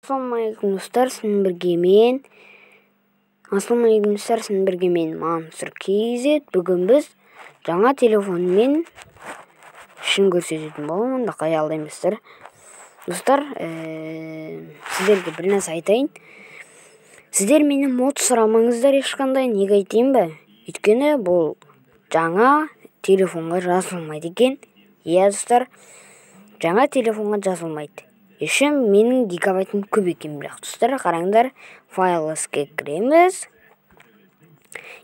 Ассалаумағалейкум достар, сізбен бірге мен. Ассалаумағалейкум достар, сізбен бірге мен Мансұр KZ. Бүгін біз жаңа телефонмен ішін көрсететін боламын, да қаялда еместер. Достар, сіздерге бір нәрсе айтайын. Сіздер мені мод сұрамаңыздар ешқандай, неге айтайын ба? Өйткені бұл жаңа телефонға жазылмайды екен. Иә достар, жаңа телефонға жазылмайды. Үшін менің гигабайтым көп екен, бірақ достар, қараңдар, файлыске кіреміз.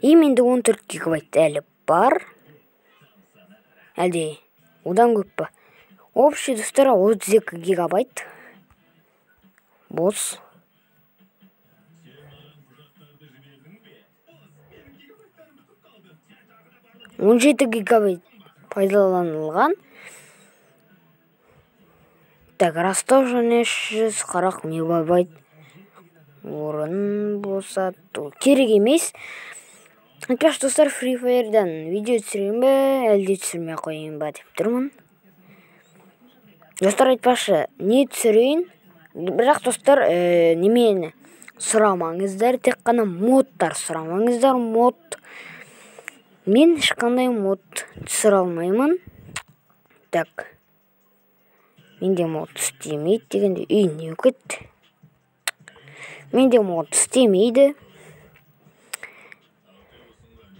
Менде 14 гигабайт әлі бар. Әлде одан көп па? Общий достар 32 гигабайт бос. Он 17 гигабайт пайдаланылған. Так, растау және 340 мегабайт орын босату. Керек емес. Айтпақшы достар, Free Fire'дан видео түсірейін бе, әлде түсірмей қойайын ба деп тұрмын. Достар, айтпақшы, не түсірейін? Бірақ достар, немені сұрамаңыздар, тек қана модтар сұрамаңыздар, мод. Мен ешқандай мод түсіре алмаймын. Так. Менде мод істемейді дегенде не өкет. Менде мод істемейді.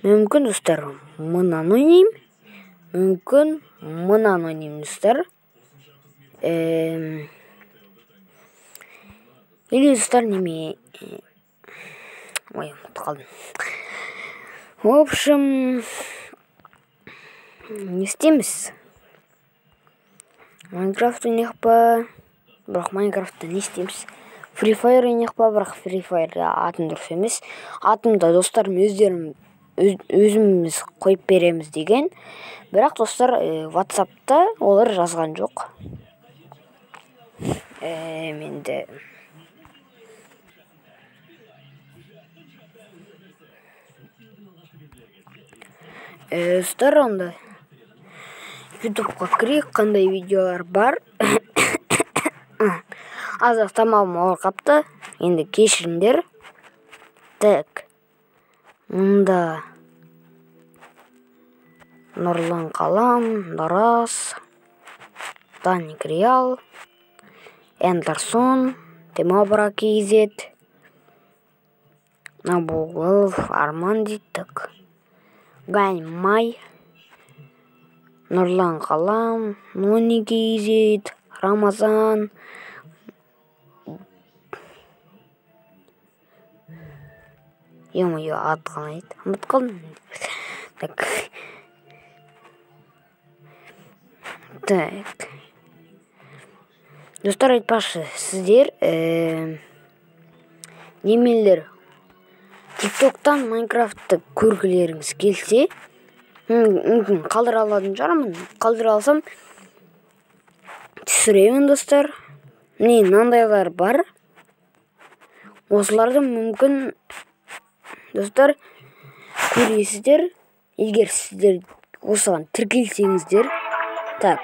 Мүмкін достар, мұнан ойнайым. Мүмкін мұнан ойнайым достар. Или достар неме. Ой, ұмытып қалдым. В общем, не істейміз? Майнкрафт ойнайық па, бірақ Майнкрафтта не істейміз? Free Fire ойнайық па, бірақ Free Fire'да атын дұрыс емес. Атымда достар өзіміз қойып береміз деген. Бірақ достар, WhatsApp'та олар жазған жоқ. Менде достар, онда YouTube'ға кірейік, қандай видеолар бар. Азық тамағым ауыр қапты, енді кешіріңдер. Так, мұнда Нұрлан Қалам, Нұрас, Даник Реал, Эндерсон, Темабра KZ, Набуғылов, Арман дейттік, Ганьмай, Нұрлан Қалам, Нони KZ, Рамазан, Ё-моё, ат қалайды. Ұмытып қалдым. Так. Так. Достар, айтпақшы, сіздер немелер TikTok'тан Майнкрафтты көргілеріңіз келсе, мүмкін қалдыра алатын шығармын. Қалдыра алсам түсіремін достар. Мынандайлар бар. Осыларды мүмкін достар көресіздер. Егер сіздер осыған тіркелсеңіздер. Так.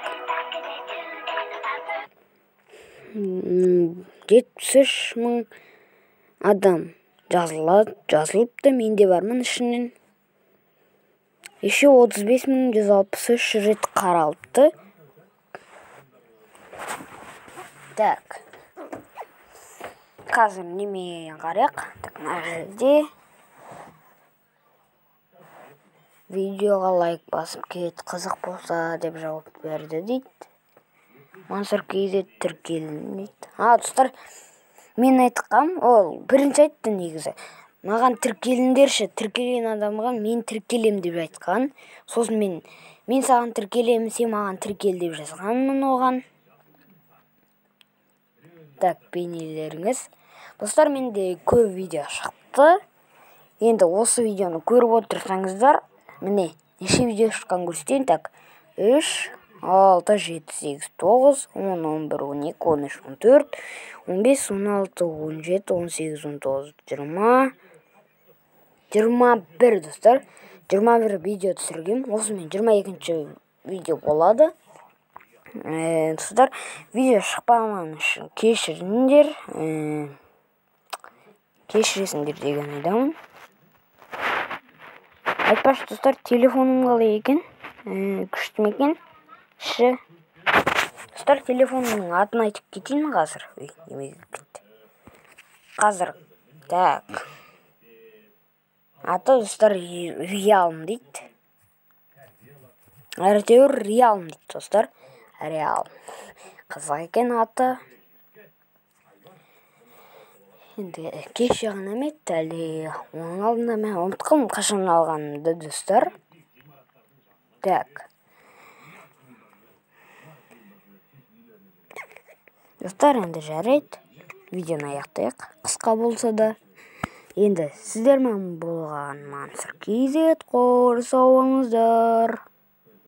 73 мың адам жазылыпты, менде бармын ішінен. Еще 35.163 рет қаралыпты. Так. Қазір неме қарайық. Так, мына жерде видеоға лайк басып кет, қызық болса деп жауап берді дейді. Мансұр KZ тіркелмейді. Достар, мен айтқам, ол бірінші айтты негізі. Маған тіркеліңдерші, тіркелген адамға мен тіркелем деп айтқан. Сосын мен саған тіркелемін, сен маған тіркел деп жазғанмын оған. Так, бейнелеріңіз. Достар, менде көп видео шықты. Енді осы видеоны көріп отырсаңыздар, міне, неше видео шыққан көрсетейін. Так, 3, 6, 7, 8, 9, 10, 11, 12, 13, 14, 15, 16, 17, 18, 19, 20, 21 достар. 21 видео түсіргем. Осымен 22-ші видео болады. Достар, видео шықпағаны үшін кешіріңдер, кешіресіңдер деген ойдамын. Айтпақшы достар, телефоным қалай екен, күшті ме екен? Достар, телефонымның атын айтып кетейін қазір. Қазір, так. Аты достар Realm дейді. Әйтеуір Realm дейді достар. Realm. Қызық екен аты. Енді кеше ғана ма еді, әлде оның алдында мен ұмытып қалдым қашан алғанымды достар. Так. Достар, енді жарайды. Видеоны аяқтайық. Қысқа болса да. Енді сіздермен болған Мансұр KZ, қош сау болыңыздар.